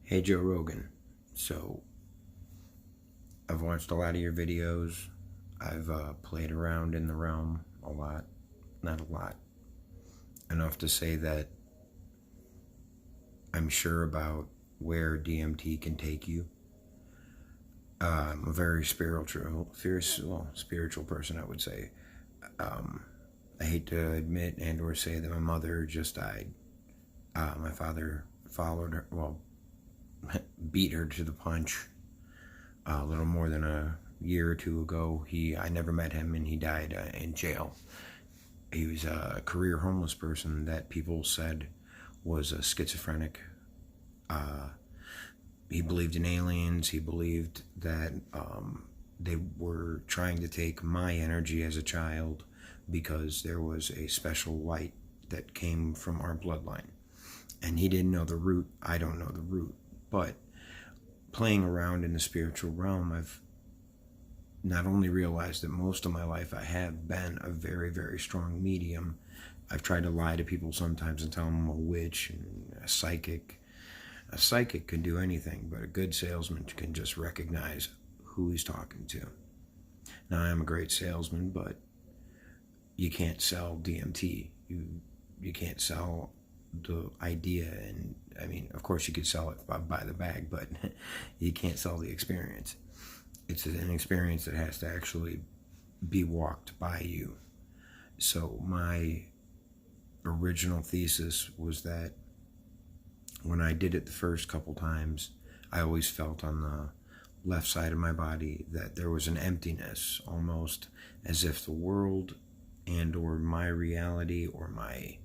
Hey Joe Rogan, so I've watched a lot of your videos. I've played around in the realm a lot, not a lot, enough to say that I'm sure about where DMT can take you. I'm a very spiritual person, I would say. I hate to admit and or say that my mother just died. My father followed her, beat her to the punch a little more than a year or two ago. I never met him, and he died in jail. He was a career homeless person that people said was a schizophrenic. He believed in aliens. He believed that they were trying to take my energy as a child because there was a special light that came from our bloodline. And he didn't know the root. I don't know the root. But playing around in the spiritual realm, I've not only realized that most of my life I have been a very, very strong medium. I've tried to lie to people sometimes and tell them I'm a witch and a psychic. A psychic can do anything, but a good salesman can just recognize who he's talking to. Now, I am a great salesman, but you can't sell DMT. You can't sell the idea, and I mean, of course you could sell it by the bag, but you can't sell the experience. It's an experience that has to actually be walked by you. So my original thesis was that when I did it the first couple times, I always felt on the left side of my body that there was an emptiness, almost as if the world and or my reality or my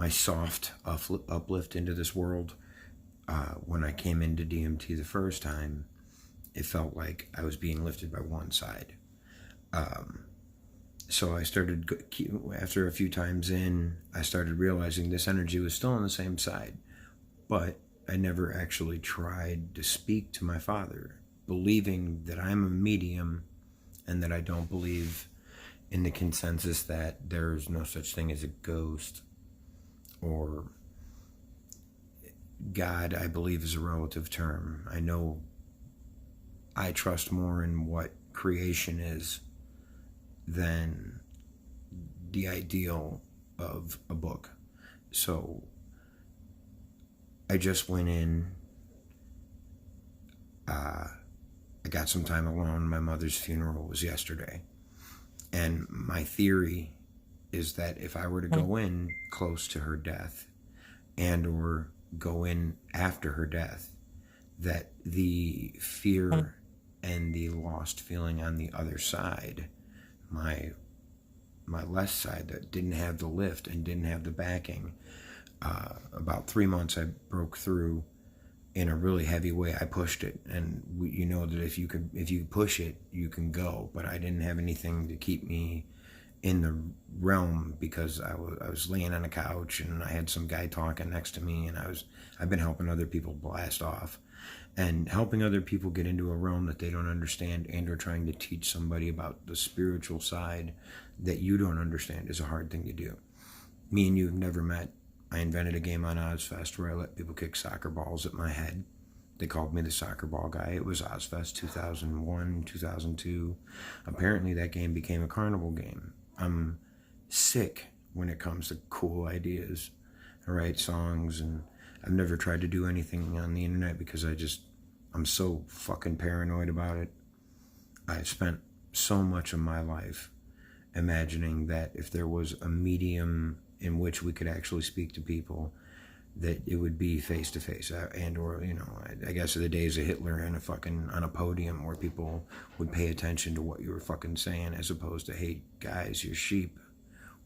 soft uplift into this world, when I came into DMT the first time, it felt like I was being lifted by one side. So I started, after a few times in, I started realizing this energy was still on the same side, but I never actually tried to speak to my father, believing that I'm a medium and that I don't believe in the consensus that there's no such thing as a ghost, or God, I believe, is a relative term. I know I trust more in what creation is than the ideal of a book. So I just went in. I got some time alone. My mother's funeral was yesterday. And my theory is that if I were to go in close to her death and or go in after her death, that the fear and the lost feeling on the other side, my left side that didn't have the lift and didn't have the backing, about 3 months I broke through in a really heavy way. I pushed it, and you know that if you push it, you can go. But I didn't have anything to keep me in the realm because I was laying on a couch and I had some guy talking next to me, and I've been helping other people blast off, and helping other people get into a realm that they don't understand, and or trying to teach somebody about the spiritual side that you don't understand is a hard thing to do. Me and you have never met. I invented a game on Ozfest where I let people kick soccer balls at my head. They called me the soccer ball guy. It was Ozfest 2001, 2002. Apparently that game became a carnival game. I'm sick when it comes to cool ideas. I write songs, and I've never tried to do anything on the internet because I'm so fucking paranoid about it. I've spent so much of my life imagining that if there was a medium in which we could actually speak to people, that it would be face to face, and or I guess the days of Hitler on a podium where people would pay attention to what you were fucking saying, as opposed to, hey guys, you're sheep,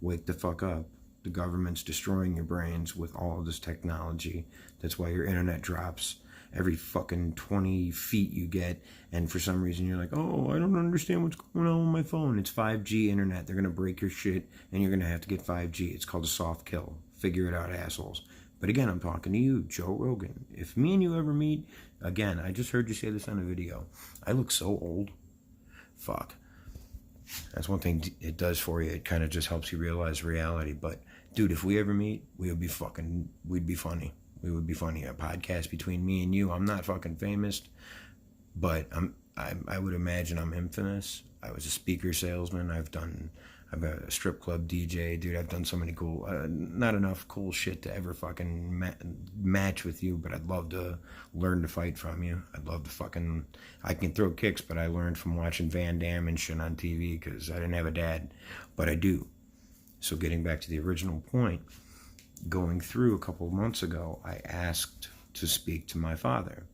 wake the fuck up. The government's destroying your brains with all of this technology. That's why your internet drops every fucking 20 feet you get, and for some reason you're like, oh, I don't understand what's going on with my phone. It's 5G internet. They're gonna break your shit, and you're gonna have to get 5G. It's called a soft kill. Figure it out, assholes. But again, I'm talking to you, Joe Rogan. If me and you ever meet again, I just heard you say this on a video. I look so old. Fuck. That's one thing it does for you. It kind of just helps you realize reality. But dude, if we ever meet, we'd be funny. It would be funny, a podcast between me and you. I'm not fucking famous, but I would imagine I'm infamous. I was a speaker salesman. I'm a strip club DJ, dude. I've done so many cool, not enough cool shit to ever fucking match with you, but I'd love to learn to fight from you. I'd love to fucking, I can throw kicks, but I learned from watching Van Damme and shit on TV because I didn't have a dad, but I do. So getting back to the original point, going through a couple of months ago, I asked to speak to my father.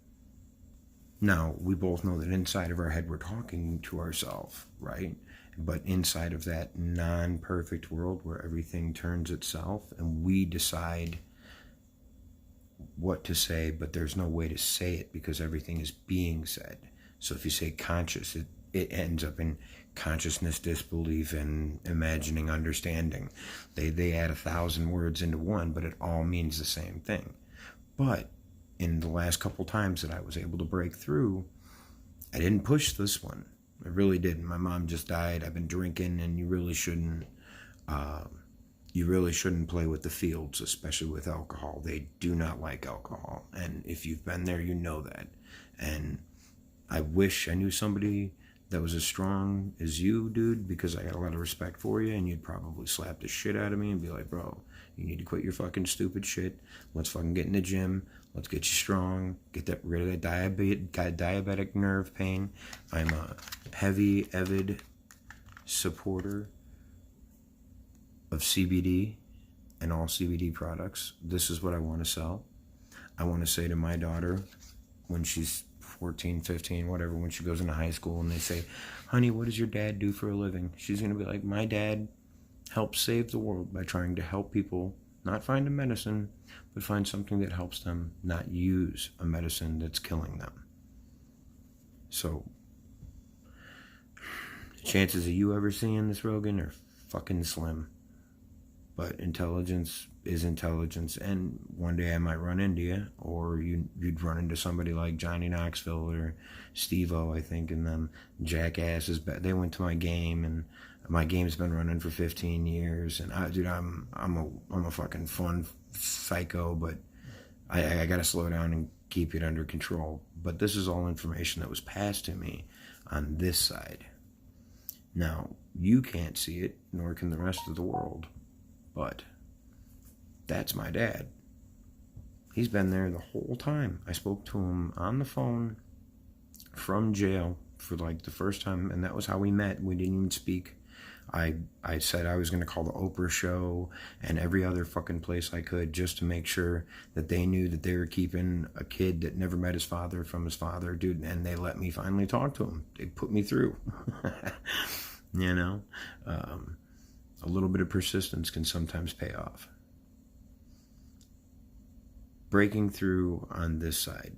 Now, we both know that inside of our head we're talking to ourselves, right? But inside of that non-perfect world where everything turns itself and we decide what to say, but there's no way to say it because everything is being said. So if you say conscious, it ends up in consciousness, disbelief, and imagining, understanding. They add 1,000 words into one, but it all means the same thing. But in the last couple times that I was able to break through, I didn't push this one. I really didn't. My mom just died. I've been drinking, and you really shouldn't play with the fields, especially with alcohol. They do not like alcohol, and if you've been there, you know that. And I wish I knew somebody that was as strong as you, dude, because I got a lot of respect for you, and you'd probably slap the shit out of me and be like, bro, you need to quit your fucking stupid shit. Let's fucking get in the gym. Let's get you strong. Get rid of that diabetic nerve pain. I'm a heavy, avid supporter of CBD and all CBD products. This is what I want to sell. I want to say to my daughter when she's 14, 15, whatever, when she goes into high school and they say, honey, what does your dad do for a living? She's going to be like, my dad helps save the world by trying to help people not find a medicine, but find something that helps them not use a medicine that's killing them. So, the chances of you ever seeing this, Rogan, are fucking slim. But intelligence is intelligence, and one day I might run into you, or you'd run into somebody like Johnny Knoxville or Steve-O, I think, and them jackasses. They went to my game, and my game's been running for 15 years, and I'm a fucking fun psycho, but I gotta slow down and keep it under control. But this is all information that was passed to me on this side. Now, you can't see it, nor can the rest of the world, but that's my dad. He's been there the whole time. I spoke to him on the phone from jail for like the first time, and that was how we met. We didn't even speak. I said I was going to call the Oprah show and every other fucking place I could just to make sure that they knew that they were keeping a kid that never met his father from his father, dude, and they let me finally talk to him. They put me through. You know? A little bit of persistence can sometimes pay off. Breaking through on this side.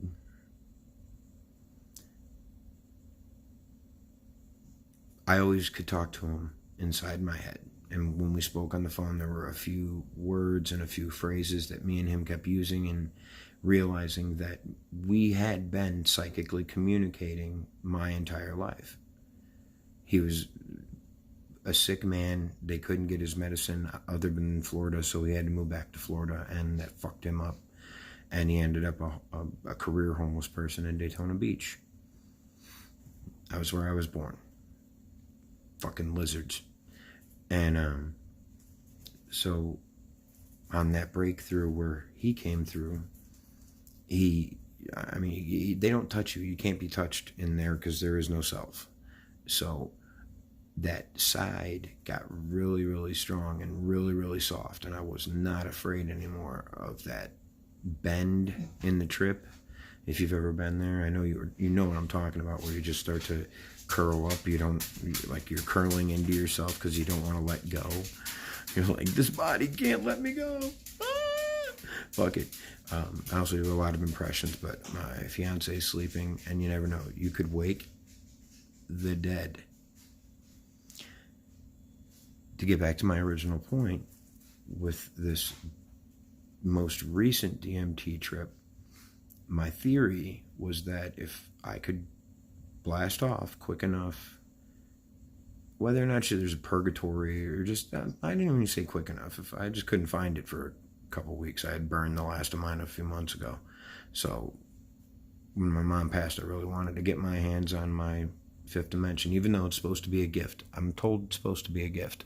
I always could talk to him inside my head. And when we spoke on the phone, there were a few words and a few phrases that me and him kept using, and realizing that we had been psychically communicating my entire life. He was a sick man. They couldn't get his medicine other than in Florida, so he had to move back to Florida, and that fucked him up. And he ended up a career homeless person in Daytona Beach. That was where I was born. Fucking lizards. And so on that breakthrough where he came through, they don't touch you. You can't be touched in there because there is no self. So that side got really, really strong and really, really soft, and I was not afraid anymore of that bend in the trip. If you've ever been there, I know you know what I'm talking about, where you just start to curl up. You're curling into yourself because you don't want to let go. You're like, this body can't let me go. Fuck it. I also do a lot of impressions, but my fiance is sleeping, and you never know, you could wake the dead. To get back to my original point, with this most recent DMT trip, my theory was that if I could blast off quick enough, whether or not there's a purgatory or just, I didn't even say quick enough, if I just couldn't find it for a couple weeks. I had burned the last of mine a few months ago. So when my mom passed, I really wanted to get my hands on my fifth dimension, even though it's supposed to be a gift. I'm told it's supposed to be a gift.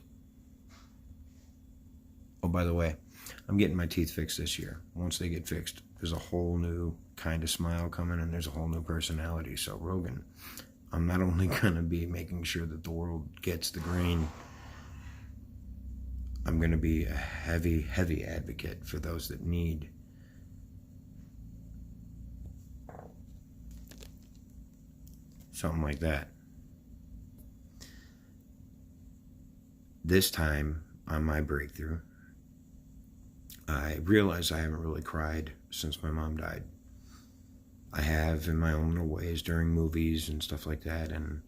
Oh, by the way, I'm getting my teeth fixed this year. Once they get fixed, there's a whole new kind of smile coming, and there's a whole new personality. So, Rogan, I'm not only going to be making sure that the world gets the green, I'm going to be a heavy, heavy advocate for those that need something like that. This time on my breakthrough, I realize I haven't really cried since my mom died. I have in my own little ways during movies and stuff like that, and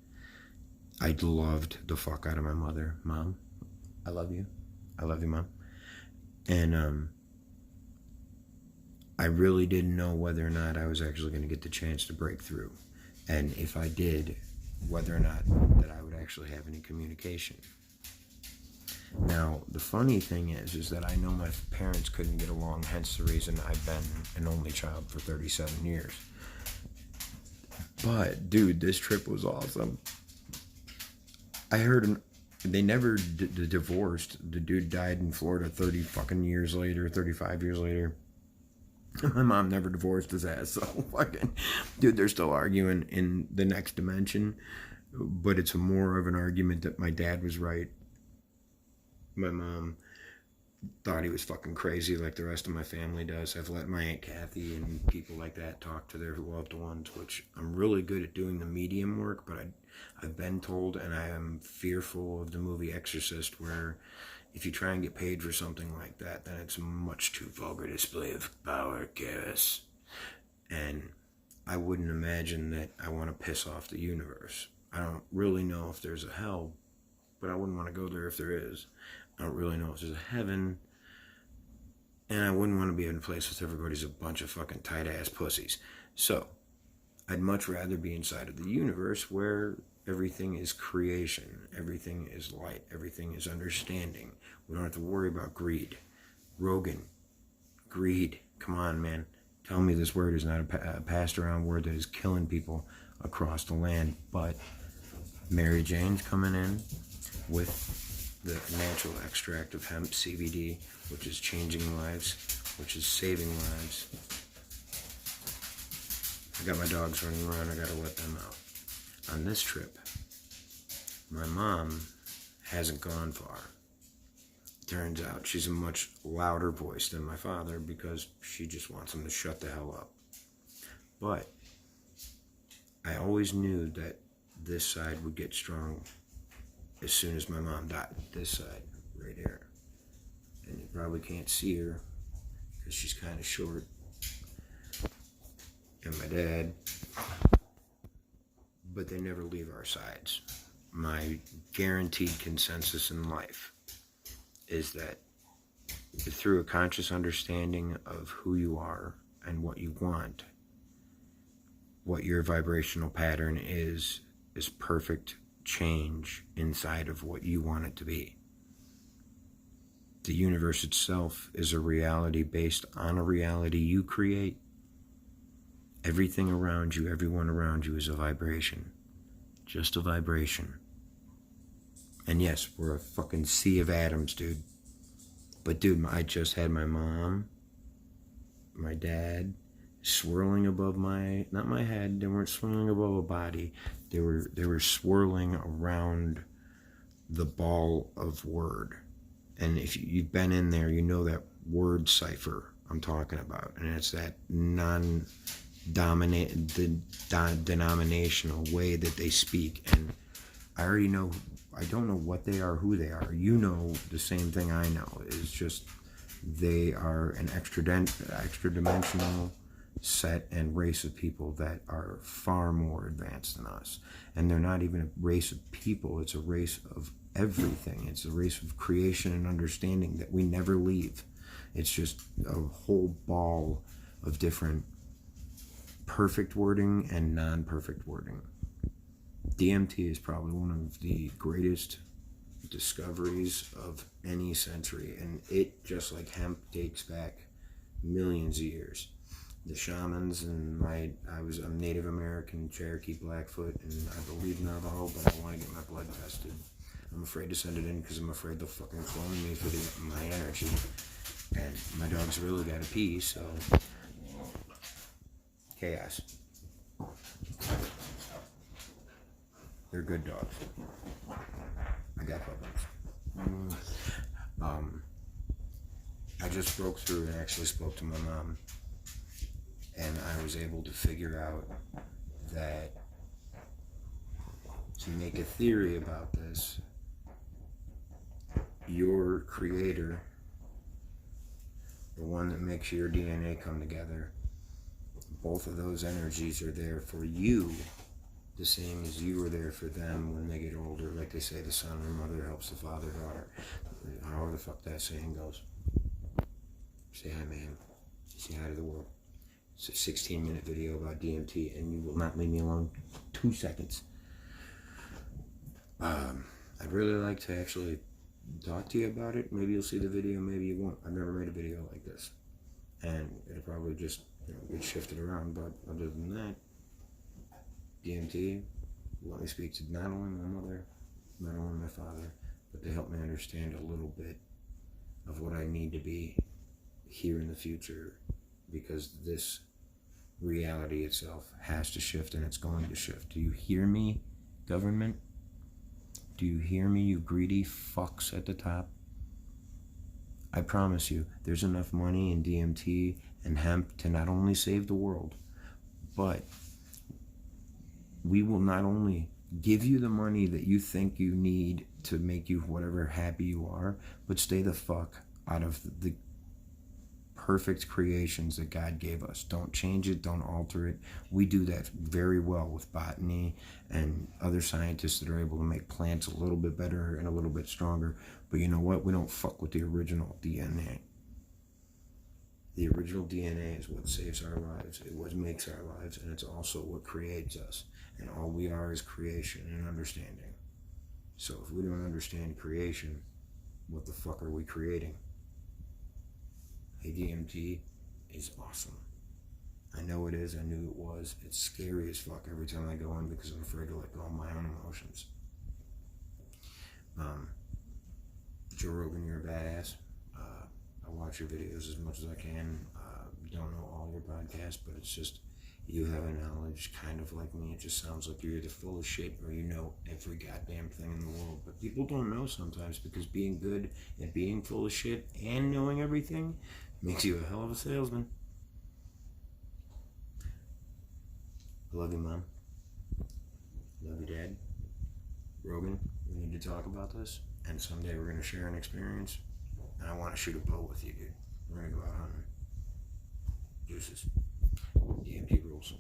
I loved the fuck out of my mother. Mom, I love you. I love you, Mom. And I really didn't know whether or not I was actually going to get the chance to break through. And if I did, whether or not that I would actually have any communication. Now, the funny thing is that I know my parents couldn't get along, hence the reason I've been an only child for 37 years. But, dude, this trip was awesome. I heard they never divorced. The dude died in Florida 30 fucking years later, 35 years later. My mom never divorced his ass, so fucking, dude, they're still arguing in the next dimension. But it's more of an argument that my dad was right. My mom thought he was fucking crazy like the rest of my family does. I've let my Aunt Kathy and people like that talk to their loved ones, which I'm really good at doing the medium work, but I've been told, and I am fearful of the movie Exorcist, where if you try and get paid for something like that, then it's a much too vulgar display of power, chaos. And I wouldn't imagine that I want to piss off the universe. I don't really know if there's a hell, but I wouldn't want to go there if there is. I don't really know if there's a heaven, and I wouldn't want to be in a place with everybody's a bunch of fucking tight-ass pussies. So, I'd much rather be inside of the universe where everything is creation, everything is light, everything is understanding. We don't have to worry about greed. Rogan, greed, come on, man. Tell me this word is not a passed-around word that is killing people across the land, but Mary Jane's coming in with the natural extract of hemp, CBD, which is changing lives, which is saving lives. I got my dogs running around, I gotta let them out. On this trip, my mom hasn't gone far. Turns out she's a much louder voice than my father because she just wants him to shut the hell up. But I always knew that this side would get strong as soon as my mom died. This side, right here. And you probably can't see her because she's kind of short. And my dad. But they never leave our sides. My guaranteed consensus in life is that through a conscious understanding of who you are and what you want, what your vibrational pattern is perfect change inside of what you want it to be. The universe itself is a reality based on a reality you create. Everything around you, everyone around you is a vibration. Just a vibration. And yes, we're a fucking sea of atoms, dude. But dude, I just had my mom, my dad, swirling above not my head, they weren't swirling above a body. They were swirling around the ball of word. And if you've been in there, you know that word cipher I'm talking about. And it's that denominational way that they speak. And I already know, I don't know what they are, who they are. You know the same thing I know. It's just they are an extra dimensional set and race of people that are far more advanced than us. And they're not even a race of people, it's a race of everything. It's a race of creation and understanding that we never leave. It's just a whole ball of different perfect wording and non-perfect wording. DMT is probably one of the greatest discoveries of any century, and it, just like hemp, dates back millions of years. The shamans and I'm Native American, Cherokee, Blackfoot, and I believe Navajo, but I want to get my blood tested. I'm afraid to send it in because I'm afraid they'll fucking clone me for my energy. And my dog's really got to pee, so chaos. They're good dogs. I got puppies. I just broke through and actually spoke to my mom, and I was able to figure out that to make a theory about this, your creator, the one that makes your DNA come together, both of those energies are there for you, the same as you were there for them when they get older. Like they say, the son or mother helps the father, daughter. However the fuck that saying goes. Say hi, man. Say hi to the world. It's a 16-minute video about DMT, and you will not leave me alone 2 seconds. I'd really like to actually talk to you about it. Maybe you'll see the video, maybe you won't. I've never made a video like this, and it'll probably just get shifted around. But other than that, DMT, let me speak to not only my mother, not only my father, but to help me understand a little bit of what I need to be here in the future, because this reality itself has to shift, and it's going to shift. Do you hear me, government? Do you hear me, you greedy fucks at the top? I promise you, there's enough money in DMT and hemp to not only save the world, but we will not only give you the money that you think you need to make you whatever happy you are, but stay the fuck out of the perfect creations that God gave us. Don't change it, don't alter it. We do that very well with botany and other scientists that are able to make plants a little bit better and a little bit stronger. But you know what? We don't fuck with the original DNA. The original DNA is what saves our lives. It what makes our lives, and it's also what creates us. And all we are is creation and understanding. So if we don't understand creation, what the fuck are we creating? Hey, DMT is awesome. I know it is. I knew it was. It's scary as fuck every time I go in because I'm afraid to let go of my own emotions. Joe Rogan, you're a badass. I watch your videos as much as I can. Don't know all your podcasts, but it's just, you have a knowledge kind of like me. It just sounds like you're either full of shit or you know every goddamn thing in the world. But people don't know sometimes, because being good and being full of shit and knowing everything makes you a hell of a salesman. I love you, Mom. Love you, Dad. Rogan, we need to talk about this, and someday we're going to share an experience, and I want to shoot a bow with you, dude. We're going to go out hunting. Deuces. DMT rules.